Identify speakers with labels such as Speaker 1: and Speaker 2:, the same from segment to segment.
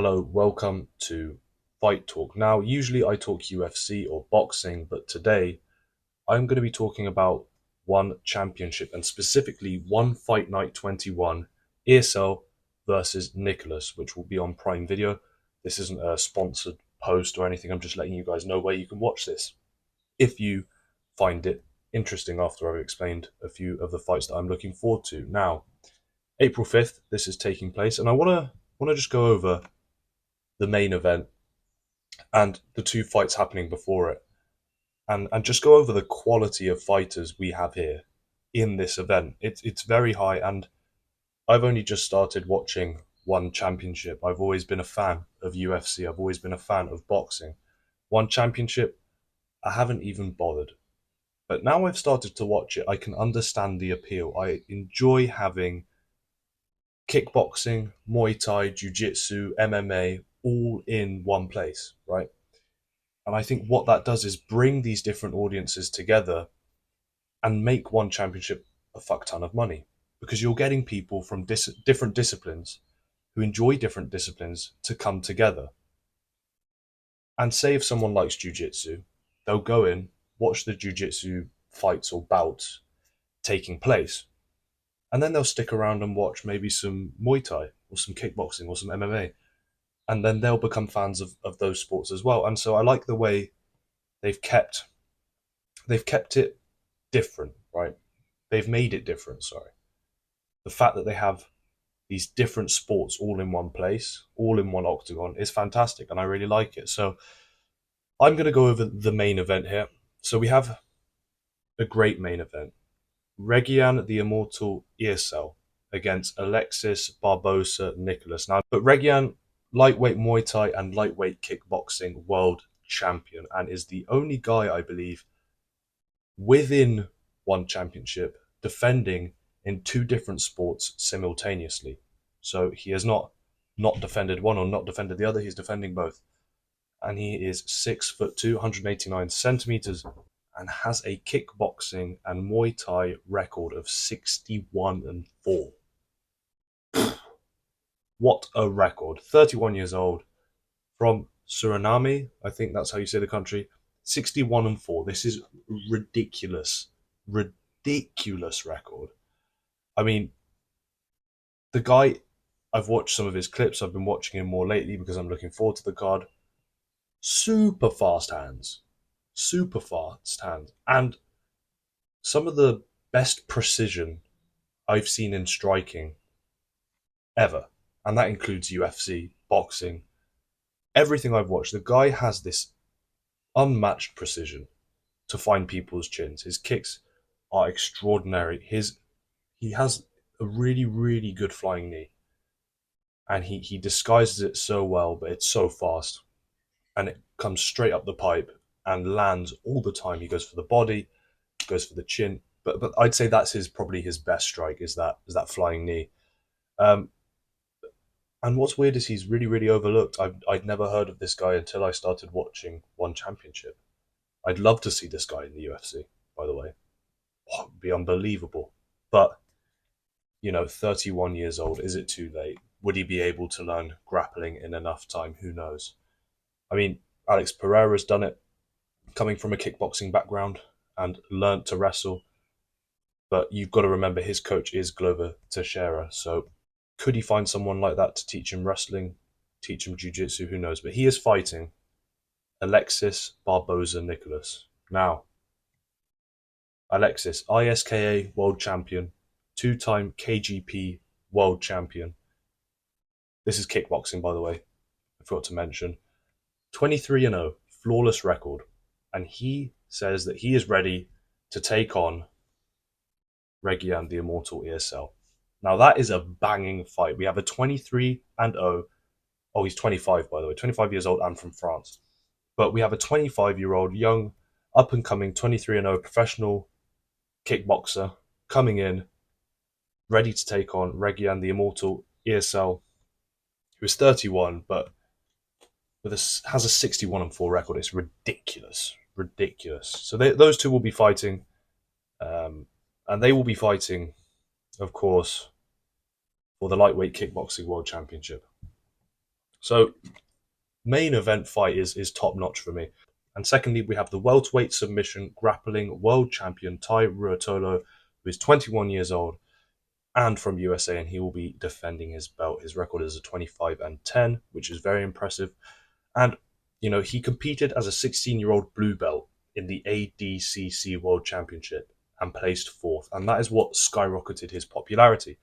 Speaker 1: Hello, welcome to Fight Talk. Now, usually I talk UFC or boxing, but today I'm going to be talking about one championship and specifically one Fight Night 21, Eersel versus Nicolas, which will be on Prime Video. This isn't a sponsored post or anything, I'm just letting you guys know where you can watch this if you find it interesting after I've explained a few of the fights that I'm looking forward to. Now, April 5th, this is taking place, and I want to just go over the main event and the two fights happening before it, and just go over the quality of fighters we have here in this event. It's very high, and I've only just started watching one championship. I've always been a fan of UFC. I've always been a fan of boxing. One championship, I haven't even bothered. But now I've started to watch it, I can understand the appeal. I enjoy having kickboxing, Muay Thai, Jiu Jitsu, MMA all in one place, right? And I think what that does is bring these different audiences together and make one championship a fuck ton of money because you're getting people from different disciplines who enjoy different disciplines to come together. And say if someone likes jujitsu, they'll go in, watch the jujitsu fights or bouts taking place, and then they'll stick around and watch maybe some Muay Thai or some kickboxing or some MMA, and then they'll become fans of those sports as well. And so I like the way they've kept they've kept it different, right? They've made it different, sorry. The fact that they have these different sports all in one place, all in one octagon, is fantastic, and I really like it. So I'm going to go over the main event here. So we have a great main event. Regian the Immortal Eersel against Alexis Barbosa Nicolas. Now, but Regian, lightweight Muay Thai and lightweight kickboxing world champion, and is the only guy, I believe, within one championship defending in two different sports simultaneously. So he has not defended one or not defended the other. He's defending both, and he is 6'2", 189 centimeters, and has a kickboxing and Muay Thai record of 61-4. What a record! 31 years old, from Suriname, I think that's how you say the country. 61-4. This is ridiculous, ridiculous record. I mean, the guy. I've watched some of his clips. I've been watching him more lately because I'm looking forward to the card. Super fast hands, super fast hands, and some of the best precision I've seen in striking ever, and that includes UFC, boxing, everything I've watched. The guy has this unmatched precision to find people's chins. His kicks are extraordinary. He has a really, really good flying knee, and he disguises it so well, but it's so fast, and it comes straight up the pipe and lands all the time. He goes for the body, goes for the chin, but I'd say that's probably his best strike is that flying knee. Um, and what's weird is he's really, really overlooked. I'd never heard of this guy until I started watching One Championship. I'd love to see this guy in the UFC, by the way. Oh, it'd be unbelievable. But, 31 years old, is it too late? Would he be able to learn grappling in enough time? Who knows? I mean, Alex Pereira's done it, coming from a kickboxing background and learnt to wrestle. But you've got to remember his coach is Glover Teixeira. So could he find someone like that to teach him wrestling, teach him jiu-jitsu? Who knows? But he is fighting Alexis Barbosa Nicolas. Now, Alexis, ISKA world champion, two-time KGP world champion. This is kickboxing, by the way. I forgot to mention. 23-0, flawless record. And he says that he is ready to take on Regian the Immortal Eersel. Now that is a banging fight. We have a 23-0. Oh, he's 25, by the way, 25 years old and from France. But we have a 25-year-old young, up and coming 23-0 professional kickboxer coming in, ready to take on Regian the Immortal Eersel, who is 31, but has a 61-4 record. It's ridiculous, ridiculous. So those two will be fighting, and they will be fighting, of course, for the lightweight kickboxing world championship. So main event fight is top notch for me. And secondly, we have the welterweight submission grappling world champion Tai Ruotolo, who is 21 years old and from USA, and he will be defending his belt. His record is a 25-10, which is very impressive. And he competed as a 16-year-old blue belt in the ADCC World Championship and placed fourth, and that is what skyrocketed his popularity.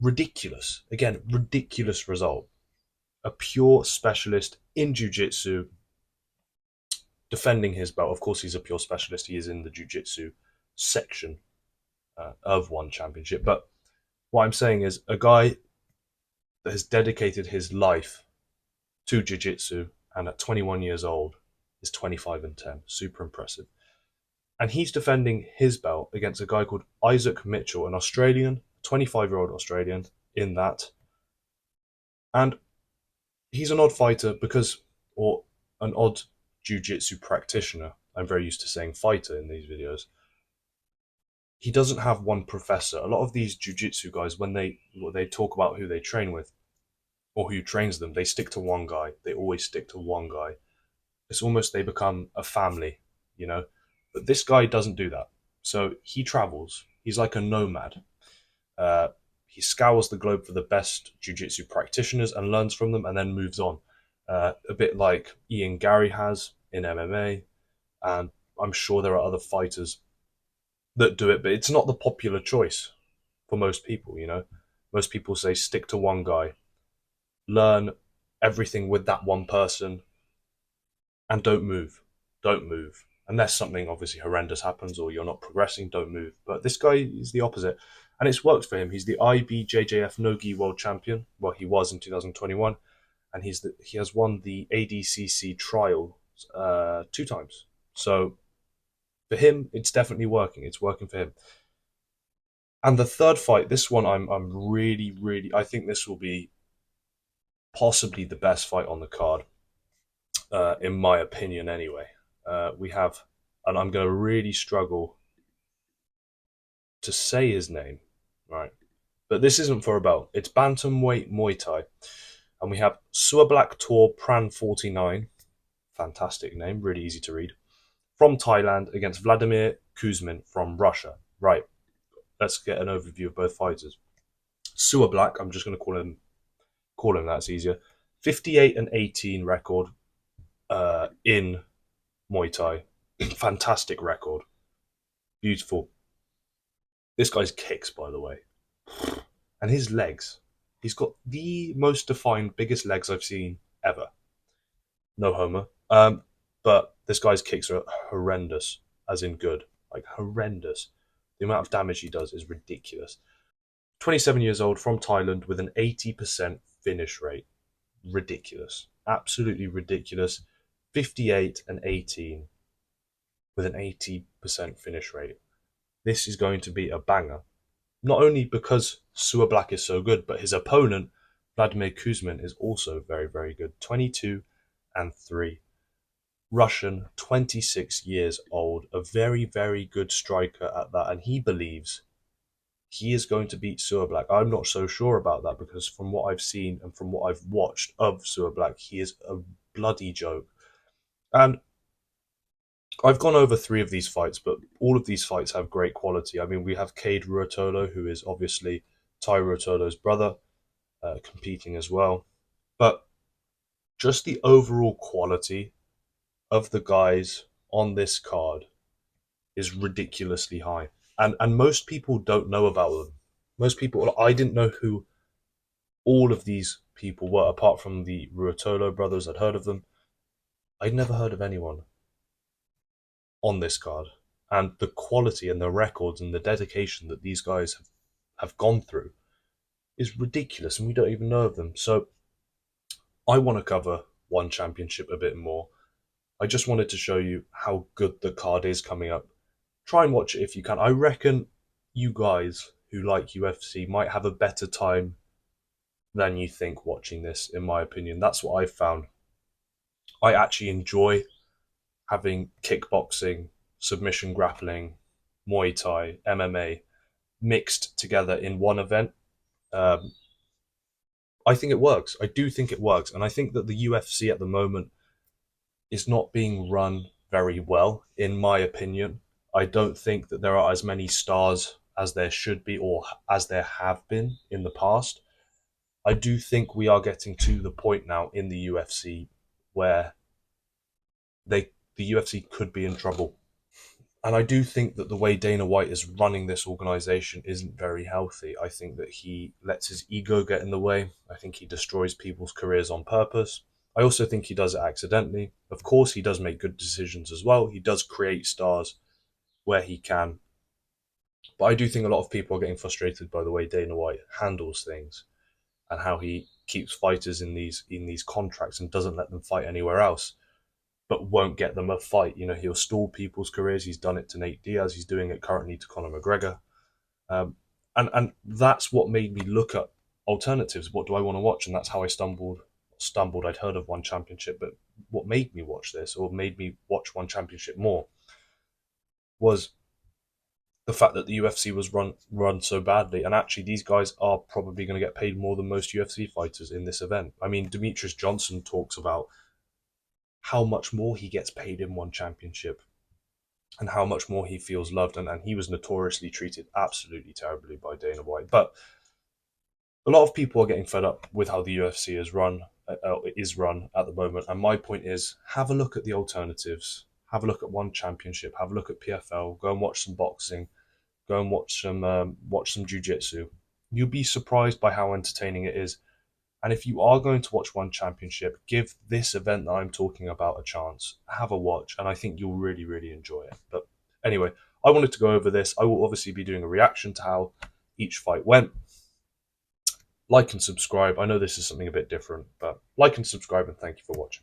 Speaker 1: Ridiculous, again, ridiculous result. A pure specialist in jiu-jitsu defending his belt. Of course, he's a pure specialist. He is in the jiu-jitsu section of one championship. But what I'm saying is a guy that has dedicated his life to jiu-jitsu and at 21 years old is 25-10. Super impressive. And he's defending his belt against a guy called Isaac Mitchell, an Australian, 25-year-old Australian in that. And he's an odd fighter or an odd jiu-jitsu practitioner. I'm very used to saying fighter in these videos. He doesn't have one professor. A lot of these jiu-jitsu guys, when they talk about who they train with or who trains them, they stick to one guy. They always stick to one guy. It's almost they become a family, you know. But this guy doesn't do that. So he travels. He's like a nomad. He scours the globe for the best jiu-jitsu practitioners and learns from them and then moves on. A bit like Ian Gary has in MMA. And I'm sure there are other fighters that do it, but it's not the popular choice for most people, you know. Most people say stick to one guy, learn everything with that one person, and don't move. Don't move. Unless something obviously horrendous happens or you're not progressing, don't move. But this guy is the opposite. And it's worked for him. He's the IBJJF No-Gi World Champion. Well, he was in 2021. And he has won the ADCC trial 2 times. So for him, it's definitely working. It's working for him. And the third fight, this one, I'm really, I think this will be possibly the best fight on the card, in my opinion. Anyway, we have, and I'm going to really struggle to say his name, right? But this isn't for a belt. It's bantamweight Muay Thai, and we have Suablak Tor Pran 49. Fantastic name, really easy to read. From Thailand against Vladimir Kuzmin from Russia. Right. Let's get an overview of both fighters. Suablak, I'm just going to call him that, it's easier. 58-18 record in Muay Thai. Fantastic record. Beautiful. This guy's kicks, by the way. And his legs. He's got the most defined, biggest legs I've seen ever. No homo. But this guy's kicks are horrendous, as in good. Like, horrendous. The amount of damage he does is ridiculous. 27 years old, from Thailand, with an 80% finish rate. Ridiculous. Absolutely ridiculous. 58-18 with an 80% finish rate. This is going to be a banger. Not only because Suablak is so good, but his opponent, Vladimir Kuzmin, is also very, very good. 22-3. Russian, 26 years old, a very, very good striker at that, and he believes he is going to beat Suablak. I'm not so sure about that because from what I've seen and from what I've watched of Suablak, he is a bloody joke. And I've gone over 3 of these fights, but all of these fights have great quality. I mean, we have Cade Ruotolo, who is obviously Tai Ruotolo's brother, competing as well. But just the overall quality of the guys on this card is ridiculously high. And most people don't know about them. Most people, I didn't know who all of these people were, apart from the Ruotolo brothers. I'd heard of them. I'd never heard of anyone on this card. And the quality and the records and the dedication that these guys have gone through is ridiculous, and we don't even know of them. So I want to cover one championship a bit more. I just wanted to show you how good the card is coming up. Try and watch it if you can. I reckon you guys who like UFC might have a better time than you think watching this, in my opinion. That's what I've found. I actually enjoy having kickboxing, submission grappling, Muay Thai, MMA mixed together in one event. Um, I think it works. I do think it works. And I think that the UFC at the moment is not being run very well, in my opinion. I don't think that there are as many stars as there should be or as there have been in the past. I do think we are getting to the point now in the UFC where the UFC could be in trouble. And I do think that the way Dana White is running this organization isn't very healthy. I think that he lets his ego get in the way. I think he destroys people's careers on purpose. I also think he does it accidentally. Of course, he does make good decisions as well. He does create stars where he can. But I do think a lot of people are getting frustrated by the way Dana White handles things and how he keeps fighters in these contracts and doesn't let them fight anywhere else, but won't get them a fight. You know, he'll stall people's careers. He's done it to Nate Diaz. He's doing it currently to Conor McGregor. Um, and that's what made me look at alternatives. What do I want to watch? And that's how I stumbled. I'd heard of One Championship, but what made me watch this, or made me watch One Championship more, was the fact that the UFC was run so badly. And actually, these guys are probably going to get paid more than most UFC fighters in this event. I mean, Demetrius Johnson talks about how much more he gets paid in One Championship and how much more he feels loved. And he was notoriously treated absolutely terribly by Dana White. But a lot of people are getting fed up with how the UFC is run at the moment. And my point is, have a look at the alternatives. Have a look at One Championship. Have a look at PFL. Go and watch some boxing. Go and watch some jiu-jitsu. You'll be surprised by how entertaining it is. And if you are going to watch One Championship, give this event that I'm talking about a chance. Have a watch, and I think you'll really, really enjoy it. But anyway, I wanted to go over this. I will obviously be doing a reaction to how each fight went. Like and subscribe. I know this is something a bit different, but like and subscribe, and thank you for watching.